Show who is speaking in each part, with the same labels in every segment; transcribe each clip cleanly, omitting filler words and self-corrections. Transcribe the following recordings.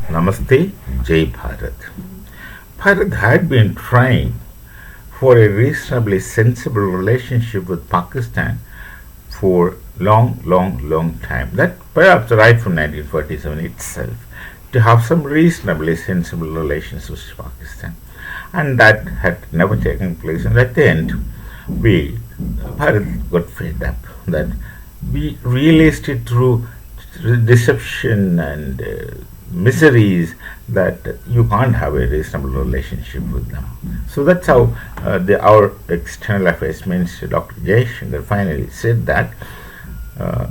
Speaker 1: Namaste, Jai Bharat. Bharat had been trying for a reasonably sensible relationship with Pakistan for long time. That perhaps right from 1947 itself, to have some reasonably sensible relations with Pakistan. And that had never taken place. And at the end, Bharat got fed up that we realized it through deception and miseries that you can't have a reasonable relationship with them. So that's how our External Affairs Minister, Dr. Jaishankar, finally said that uh,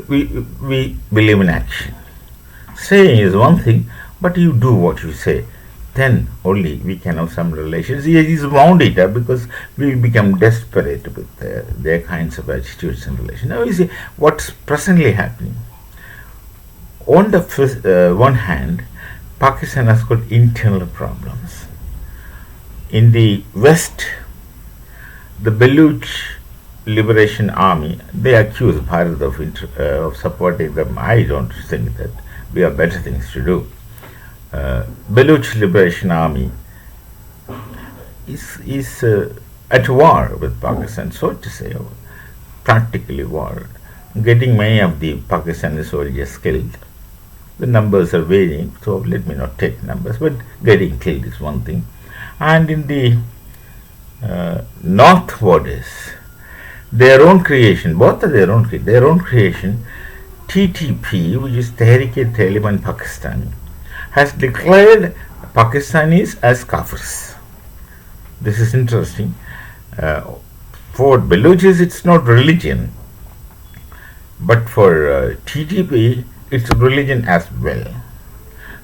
Speaker 1: we believe in action. Saying is one thing, but you do what you say. Then only we can have some relations. He's wound it up because we become desperate with their kinds of attitudes and relations. Now you see what's presently happening. On the one hand, Pakistan has got internal problems. In the West, the Baluch Liberation Army, they accuse Bharat of supporting them. I don't think that. We have better things to do. Baluch Liberation Army is at war with Pakistan, so to say, practically war, getting many of the Pakistani soldiers killed. The numbers are varying, so let me not take numbers, but getting killed is one thing. And in the north borders, their own creation, both are their own creation, TTP, which is Tehrik-e-Taliban Pakistan, has declared Pakistanis as Kafirs. This is interesting. For Baluchis, it's not religion, but for TTP, it's religion as well.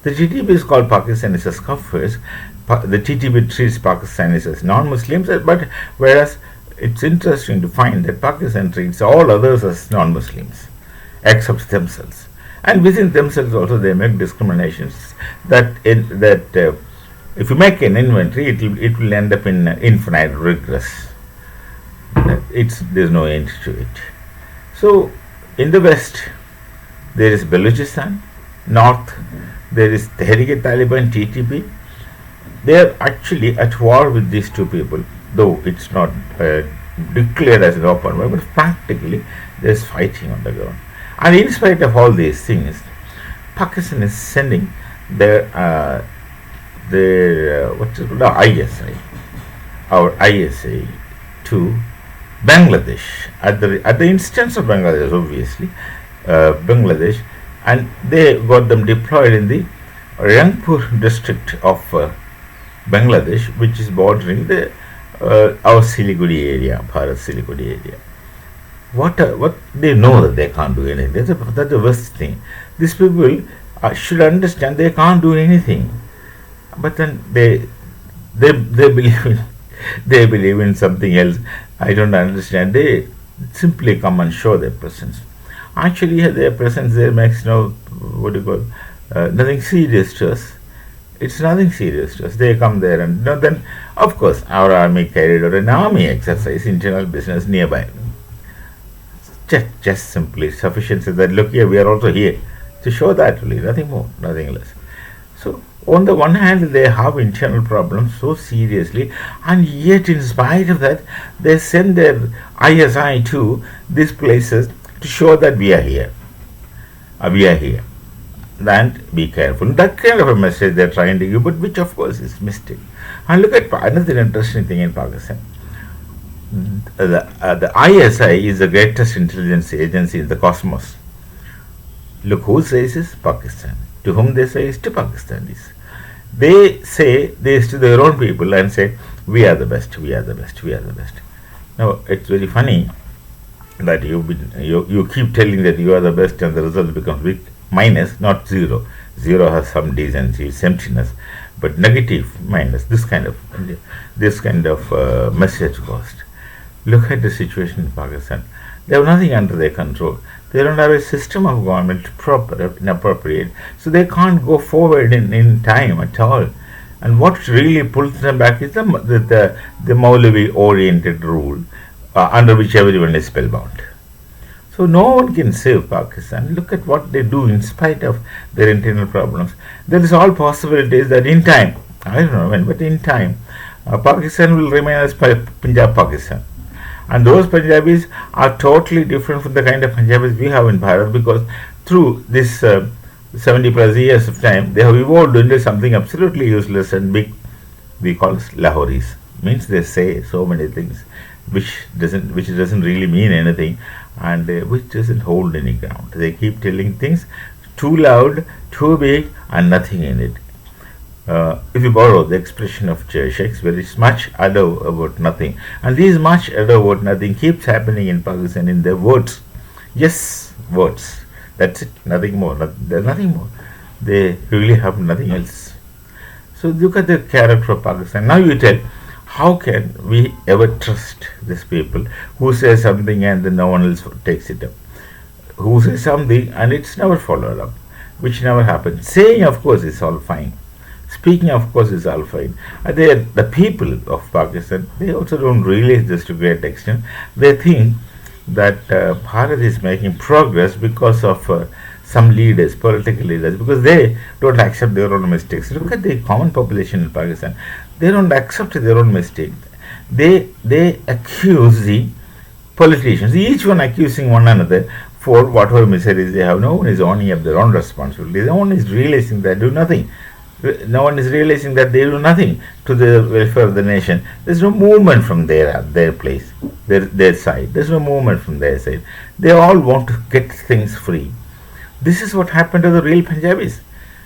Speaker 1: The TTP is called Pakistanis as Kafirs. The TTP treats Pakistanis as non-Muslims, but whereas it's interesting to find that Pakistan treats all others as non-Muslims, except themselves. And within themselves also they make discriminations that if you make an inventory, it will end up in infinite regress. There's no end to it. So in the West, there is Balochistan. North, there is Tehrik-e-Taliban, TTP. They are actually at war with these two people, though it's not declared as an open war, but practically there's fighting on the ground. And in spite of all these things, Pakistan is sending their ISI, our ISI, to Bangladesh at the instance of Bangladesh, obviously. Bangladesh, and they got them deployed in the Rangpur district of Bangladesh, which is bordering our Siliguri area, Bharat Siliguri area. What they know that they can't do anything. That's the worst thing. These people should understand they can't do anything, but then they believe in something else. I don't understand. They simply come and show their presence. Actually, their presence there makes nothing serious to us. It's nothing serious to us. They come there and then, of course, our army carried out an army exercise, internal business nearby. Just simply sufficient so that, look here, we are also here. To show that really, nothing more, nothing less. So, on the one hand, they have internal problems so seriously, and yet, in spite of that, they send their ISI to these places to show that we are here. We are here. And be careful. That kind of a message they're trying to give, but which of course is mistake. And look at another interesting thing in Pakistan. The ISI is the greatest intelligence agency in the cosmos. Look who says is Pakistan. To whom they say is to Pakistanis. They say this to their own people and say, we are the best, we are the best, we are the best. Now, it's very funny that you keep telling that you are the best and the result becomes big minus, not zero. Zero has some decency, it's emptiness, but negative minus, this kind of message cost. Look at the situation in Pakistan. They have nothing under their control. They don't have a system of government appropriate, so they can't go forward in time at all. And what really pulls them back is the Maulavi oriented rule under which everyone is spellbound. So no one can save Pakistan. Look at what they do in spite of their internal problems. There is all possibilities that in time, I don't know when, but in time, Pakistan will remain as Punjab Pakistan. And those Punjabis are totally different from the kind of Punjabis we have in Bharat, because through this 70 plus years of time, they have evolved into something absolutely useless and big. We call it Lahoris. Means they say so many things which doesn't really mean anything, and which doesn't hold any ground. They keep telling things too loud, too big, and nothing in it. If you borrow the expression of Shakespeare, it's much ado about nothing. And this much ado about nothing keeps happening in Pakistan in their words. Yes, words. That's it, nothing more. There's nothing more. They really have nothing else. So look at the character of Pakistan. Now you tell, how can we ever trust these people who say something and then no one else takes it up? Who say something and it's never followed up, which never happens. Saying, of course, is all fine. Speaking, of course, is all fine. And the people of Pakistan, they also don't realize this to a great extent. They think that Bharat is making progress because of some leaders, political leaders, because they don't accept their own mistakes. Look at the common population in Pakistan. They don't accept their own mistake. They accuse the politicians, each one accusing one another for whatever miseries they have. No one is owning up their own responsibility. No one is realizing that they do nothing. No one is realizing that they do nothing to the welfare of the nation. There's no movement from their place, their side. There's no movement from their side. They all want to get things free. This is what happened to the real Punjabis.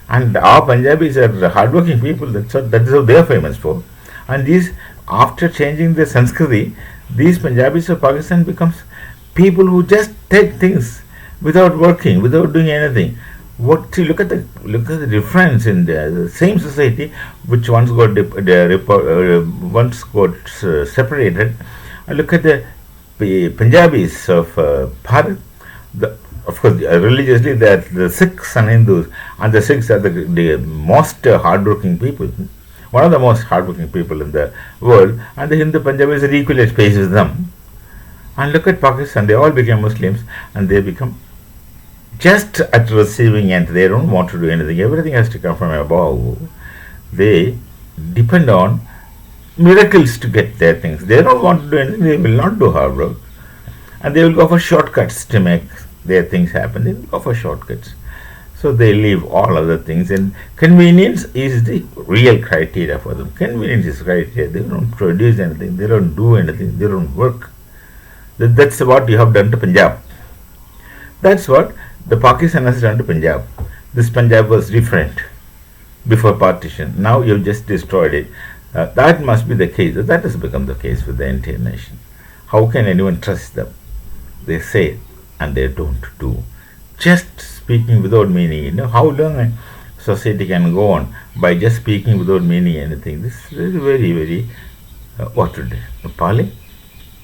Speaker 1: And our Punjabis are hardworking people. That is how they are famous for. And these, after changing the Sanskriti, these Punjabis of Pakistan becomes people who just take things without working, without doing anything. Look at the difference in the same society, which once got separated. And look at the Punjabis of Bharat. Of course, religiously, they are the Sikhs and Hindus, and the Sikhs are the most hardworking people, one of the most hardworking people in the world, and the Hindu Punjabis are equally at pace with them. And look at Pakistan, they all became Muslims, and they become just at receiving end. They don't want to do anything. Everything has to come from above. They depend on miracles to get their things. They don't want to do anything. They will not do hard work, and they will go for shortcuts to make their things happen. They will go for shortcuts. So they leave all other things, and convenience is the real criteria for them. Convenience is criteria. They don't produce anything. They don't do anything. They don't work. That's what you have done to Punjab. That's what the Pakistan has done to Punjab. This Punjab was different before partition. Now you've just destroyed it. That must be the case. That has become the case with the entire nation. How can anyone trust them? They say and they don't do. Just speaking without meaning. You know how long a society can go on by just speaking without meaning anything. This is very, very what to do? Appalling,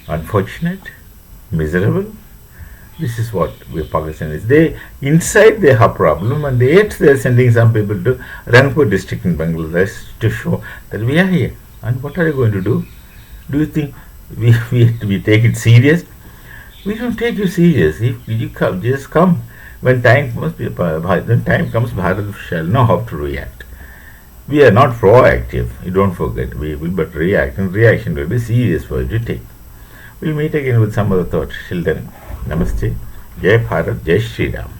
Speaker 1: unfortunate, miserable. This is what Pakistan is. They inside they have problem, and yet they are sending some people to Rangpur district in Bangladesh to show that we are here. And what are you going to do? Do you think we take it serious? We don't take you serious. If you come, just come. When time comes, Bharat shall know how to react. We are not proactive. You don't forget. We will but react, and reaction will be serious for you to take. We'll meet again with some other thought. Till then, Namaste. Jai Bharat, Jai Shri Ram.